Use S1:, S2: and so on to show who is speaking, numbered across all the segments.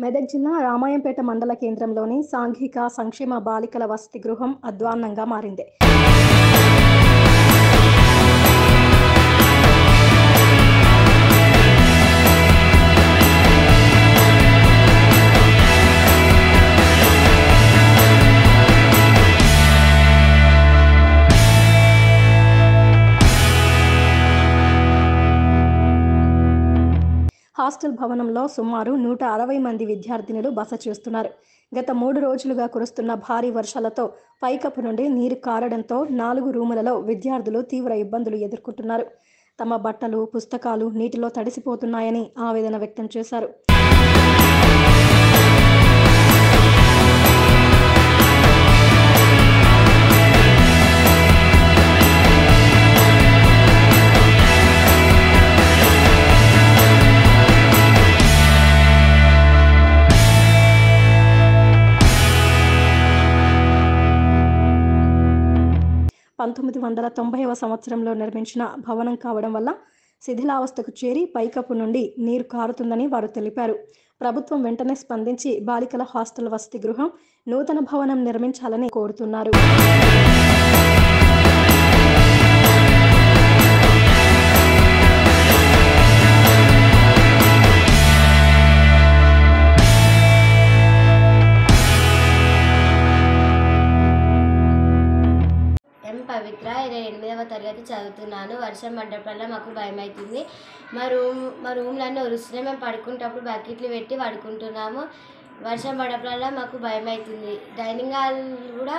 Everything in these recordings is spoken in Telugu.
S1: మెదక్ జిల్లా రామాయంపేట మండల కేంద్రంలోని సాంఘిక సంక్షేమ బాలికల వసతి గృహం అధ్వాన్నంగా మారింది. హాస్టల్ భవనంలో సుమారు 160 మంది విద్యార్థినులు బస చేస్తున్నారు. గత 3 రోజులుగా కురుస్తున్న భారీ వర్షాలతో పైకప్పు నుండి నీరు కారడంతో 4 రూములలో విద్యార్థులు తీవ్ర ఇబ్బందులు ఎదుర్కొంటున్నారు. తమ బట్టలు, పుస్తకాలు నీటిలో తడిసిపోతున్నాయని ఆవేదన వ్యక్తం చేశారు. సంవత్సరంలో నిర్మించిన భవనం కావడం వల్ల శిథిలావస్థకు చేరి పైకప్పు నుండి నీరు కారుతుందని వారు తెలిపారు. ప్రభుత్వం వెంటనే స్పందించి బాలికల హాస్టల్ వసతి గృహం నూతన భవనం నిర్మించాలని కోరుతున్నారు.
S2: పవిత్ర 8వ తరగతి చదువుతున్నాను. వర్షం పడ్డప్పుడల్లా మాకు భయం అవుతుంది. మా రూమ్లన్నీ ఒరుస్తున్నాయి. మేము పడుకునేటప్పుడు బకెట్లు పెట్టి పడుకుంటున్నాము. వర్షం పడ్డప్పుడల్లా మాకు భయం అవుతుంది. డైనింగ్ హాల్ కూడా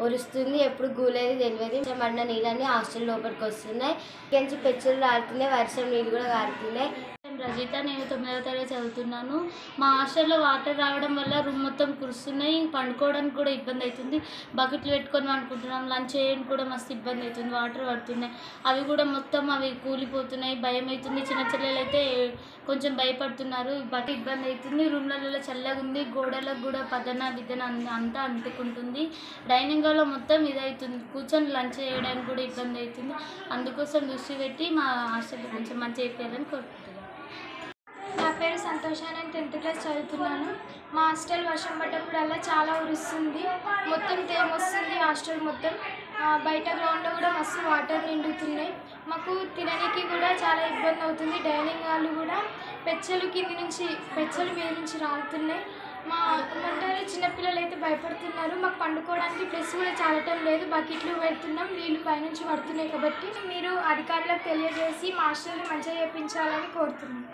S2: ఒరుస్తుంది. ఎప్పుడు గూలేది తెలియదు. వర్షం పడిన నీళ్ళన్నీ హాస్టల్ లోపలికి వస్తున్నాయి. కించి పెచ్చులు రాలుతున్నాయి. వర్షం నీళ్ళు కూడా కారుతున్నాయి.
S3: రజిత, నేను 9వ తరగతి చదువుతున్నాను. మా హాస్టల్లో వాటర్ రావడం వల్ల రూమ్ మొత్తం కురుస్తున్నాయి. పండుకోవడానికి కూడా ఇబ్బంది అవుతుంది. బకెట్లు పెట్టుకొని పండుకుంటున్నాం. లంచ్ చేయడానికి కూడా మస్తు ఇబ్బంది అవుతుంది. వాటర్ పడుతున్నాయి. అవి కూడా మొత్తం కూలిపోతున్నాయి. భయం అవుతుంది. చిన్న చెల్లెలు అయితే కొంచెం భయపడుతున్నారు. బట్ ఇబ్బంది అవుతుంది. రూమ్లలో చల్లగా ఉంది. గోడలకు కూడా విధన అంతా అంటుకుంటుంది. డైనింగ్ హాల్లో మొత్తం ఇదవుతుంది. కూర్చొని లంచ్ చేయడానికి కూడా ఇబ్బంది అవుతుంది. అందుకోసం దృష్టి పెట్టి మా హాస్టల్ కొంచెం మంచి అయిపోయాలని కోరుకుంటున్నాను.
S4: నా పేరు సంతోష. నేను 10th క్లాస్ చదువుతున్నాను. మా హాస్టల్ వర్షం పడ్డప్పుడల్లా చాలా ఉరుస్తుంది. మొత్తం తేమొస్తుంది. హాస్టల్ మొత్తం బయట గ్రౌండ్లో కూడా మస్తు వాటర్ నిండుతున్నాయి. మాకు తినడానికి కూడా చాలా ఇబ్బంది అవుతుంది. డైనింగ్ హాల్ కూడా పెచ్చలు మీద నుంచి రాలుతున్నాయి. మా ఏమంటారు, చిన్నపిల్లలు అయితే భయపడుతున్నారు. మాకు పండుకోవడానికి ప్లేస్ కూడా చాలటం లేదు. బకెట్లు పెడుతున్నాం. నీళ్ళు పైనుంచి పడుతున్నాయి. కాబట్టి మీరు అధికారులకు తెలియజేసి మా హాస్టల్ని మంచిగా చేయించాలని కోరుతున్నాం.